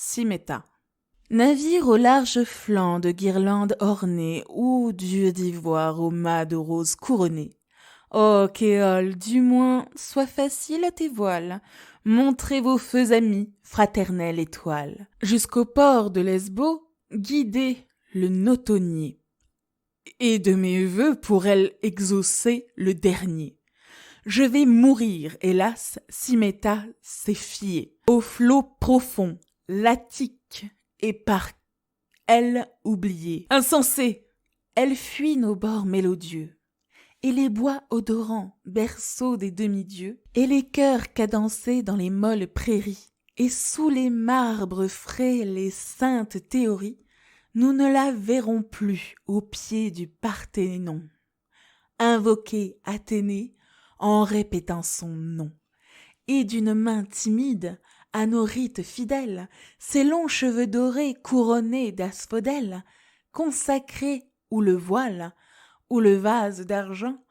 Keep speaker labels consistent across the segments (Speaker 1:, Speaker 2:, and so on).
Speaker 1: Simeta. Navire au large flanc de guirlandes ornées, ou dieu d'ivoire au mât de rose couronné. Ô Kéole, du moins, sois facile à tes voiles, montrez vos feux amis, fraternelle étoile. Jusqu'au port de Lesbos, guidez le notonnier, et de mes vœux pour elle exaucer le dernier. Je vais mourir, hélas, Simeta s'est fiée au flot profond, l'Attique, et par elle oubliée. Insensée, elle fuit nos bords mélodieux, et les bois odorants, berceaux des demi-dieux, et les chœurs cadencés dans les molles prairies, et sous les marbres frais les saintes théories, nous ne la verrons plus au pied du Parthénon, invoquer Athénée en répétant son nom, et d'une main timide, à nos rites fidèles, ses longs cheveux dorés couronnés d'asphodèles, consacrés ou le voile, ou le vase d'argent,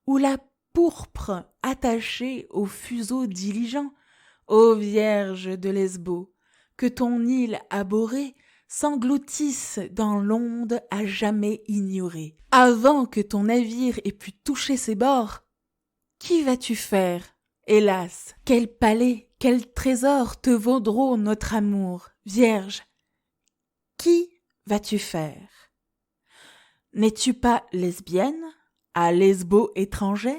Speaker 1: ou la pourpre attachée au fuseau diligent, ô Vierge de Lesbos, que ton île abhorrée s'engloutisse dans l'onde à jamais ignorée. Avant que ton navire ait pu toucher ses bords, qui vas-tu faire? Hélas, quel palais, quel trésor te vaudront notre amour, Vierge? Qui vas-tu faire? N'es-tu pas lesbienne, à Lesbos étrangère?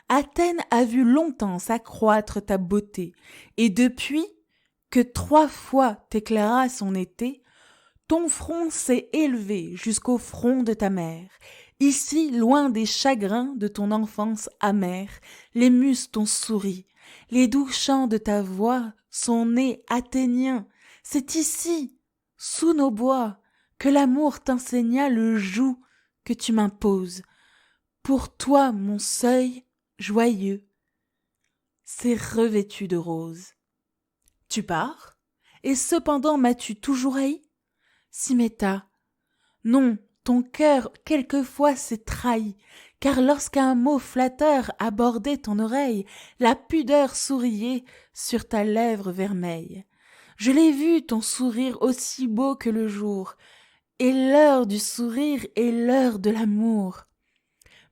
Speaker 1: Athènes a vu longtemps s'accroître ta beauté, et depuis que 3 fois t'éclaira son été, ton front s'est élevé jusqu'au front de ta mère. Ici, loin des chagrins de ton enfance amère, les muses t'ont souri, les doux chants de ta voix sont nés athéniens. C'est ici, sous nos bois, que l'amour t'enseigna le joug que tu m'imposes. Pour toi, mon seuil, joyeux, c'est revêtu de rose. Tu pars, et cependant m'as-tu toujours haï? Simeta, non, ton cœur quelquefois s'est trahi, car lorsqu'un mot flatteur abordait ton oreille, la pudeur souriait sur ta lèvre vermeille. Je l'ai vu ton sourire aussi beau que le jour, et l'heure du sourire est l'heure de l'amour.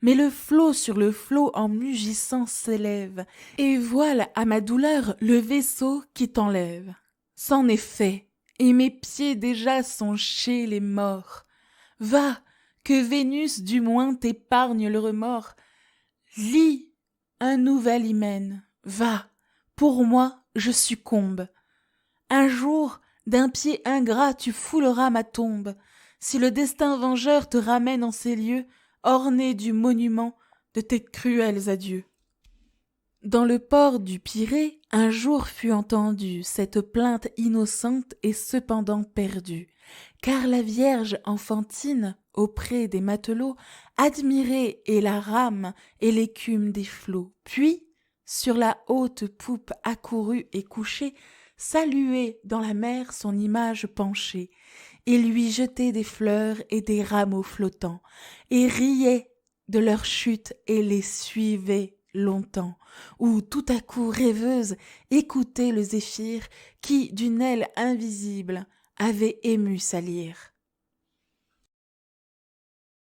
Speaker 1: Mais le flot sur le flot en mugissant s'élève, et voile à ma douleur le vaisseau qui t'enlève. C'en est fait, et mes pieds déjà sont chez les morts. Va, que Vénus du moins t'épargne le remords. Lis un nouvel hymen, va, pour moi je succombe. Un jour, d'un pied ingrat tu fouleras ma tombe, si le destin vengeur te ramène en ces lieux, orné du monument de tes cruels adieux. Dans le port du Pirée, un jour fut entendue cette plainte innocente et cependant perdue, car la Vierge enfantine, auprès des matelots, admirait et la rame et l'écume des flots, puis, sur la haute poupe accourue et couchée, saluait dans la mer son image penchée, et lui jetait des fleurs et des rameaux flottants, et riait de leur chute et les suivait longtemps, ou tout à coup rêveuse écoutait le zéphyr qui, d'une aile invisible, avait ému sa lyre.